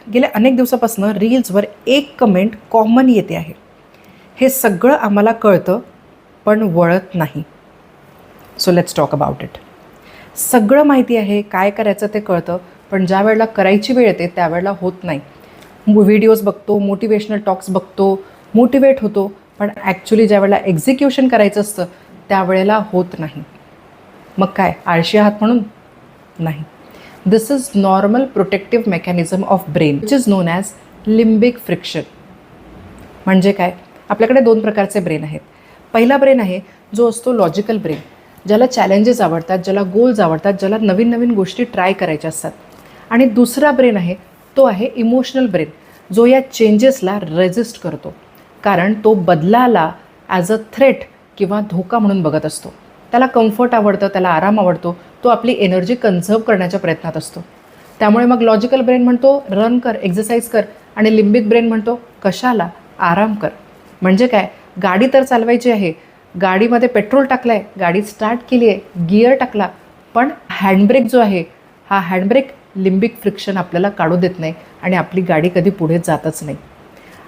गेल्या अनेक दिवसापासून रील्सवर एक कमेंट कॉमन येते आहे. हे सगळं आम्हाला कळतं पण वळत नाही. So let's talk about it. सगळं माहिती आहे, काय करायचं ते कळतं, पण ज्या वेळेला करायची वेळ येते त्यावेळेला होत नाही. व्हिडिओज बघतो, मोटिवेशनल टॉक्स बघतो, मोटिवेट होतो, पण ॲक्च्युली ज्या वेळेला एक्झिक्युशन करायचं असतं त्यावेळेला होत नाही. मग काय, आळशी आहात म्हणून? नाही. This is normal protective mechanism of brain which is known as limbic friction. म्हणजे काय, आपल्याकडे 2 प्रकारचे ब्रेन आहेत. पहिला ब्रेन आहे जो असतो लॉजिकल ब्रेन, ज्याला चॅलेंजेस आवडतात, ज्याला गोल्स आवडतात, ज्याला नवीन नवीन गोष्टी ट्राय करायच्या असतात. आणि दुसरा ब्रेन आहे तो आहे इमोशनल ब्रेन, जो या चेंजेसला रेजिस्ट करतो, कारण तो बदलाला ॲज अ थ्रेट किंवा धोका म्हणून बघत असतो. त्याला कम्फर्ट आवडतं, त्याला आराम आवडतो, तो आपली एनर्जी कन्झर्व करण्याच्या प्रयत्नात असतो. त्यामुळे मग लॉजिकल ब्रेन म्हणतो रन कर, एक्सरसाइज कर, आणि लिम्बिक ब्रेन म्हणतो कशाला, आराम कर. म्हणजे काय, गाडी तर चालवायची आहे, गाडीमध्ये पेट्रोल टाकलं आहे, गाडी स्टार्ट केली आहे, गिअर टाकला, पण हँडब्रेक जो आहे, हा हँडब्रेक लिम्बिक फ्रिक्शन आपल्याला काढू देत नाही आणि आपली गाडी कधी पुढे जातच नाही.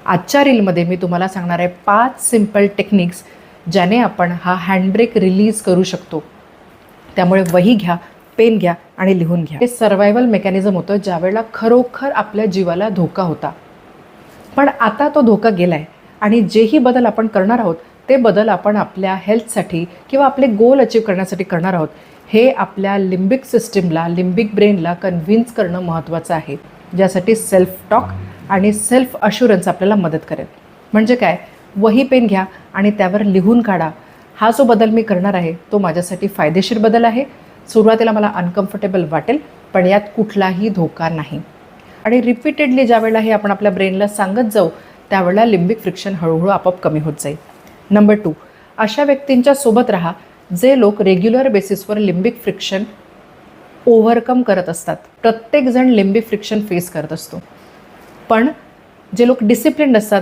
आजच्या रीलमध्ये मी तुम्हाला सांगणार आहे 5 सिम्पल टेक्निक्स ज्याने आपण हा हँडब्रेक रिलीज करू शकतो. त्यामुळे वही घ्या, पेन घ्या आणि लिहून घ्या. हे सर्वायवल मेकॅनिझम होतं ज्यावेळेला खरोखर आपल्या जीवाला धोका होता, पण आता तो धोका गेला आहे आणि जेही बदल आपण करणार आहोत ते बदल आपण आपल्या हेल्थसाठी किंवा आपले गोल अचीव करण्यासाठी करणार आहोत. हे आपल्या लिम्बिक सिस्टीमला, लिम्बिक ब्रेनला कन्व्हिन्स करणं महत्त्वाचं आहे, ज्यासाठी सेल्फ टॉक आणि सेल्फ अश्युरन्स आपल्याला मदत करेल. म्हणजे काय, वही पेन घ्या आणि त्यावर लिहून काढा, हा जो बदल मी करणार आहे तो माझ्यासाठी फायदेशीर बदल आहे. सुरुवातीला मला अनकम्फर्टेबल वाटेल, पण यात कुठलाही धोका नाही. आणि रिपीटेडली ज्या वेळेला हे आपण आपल्या ब्रेनला सांगत जाऊ त्यावेळेला लिम्बिक फ्रिक्शन हळूहळू आपोआप कमी होत जाईल. नंबर 2, अशा व्यक्तींच्या सोबत राहा जे लोक रेग्युलर बेसिसवर लिम्बिक फ्रिक्शन ओव्हरकम करत असतात. प्रत्येकजण लिम्बिक फ्रिक्शन फेस करत असतो, पण जे लोक डिसिप्लिन्ड असतात,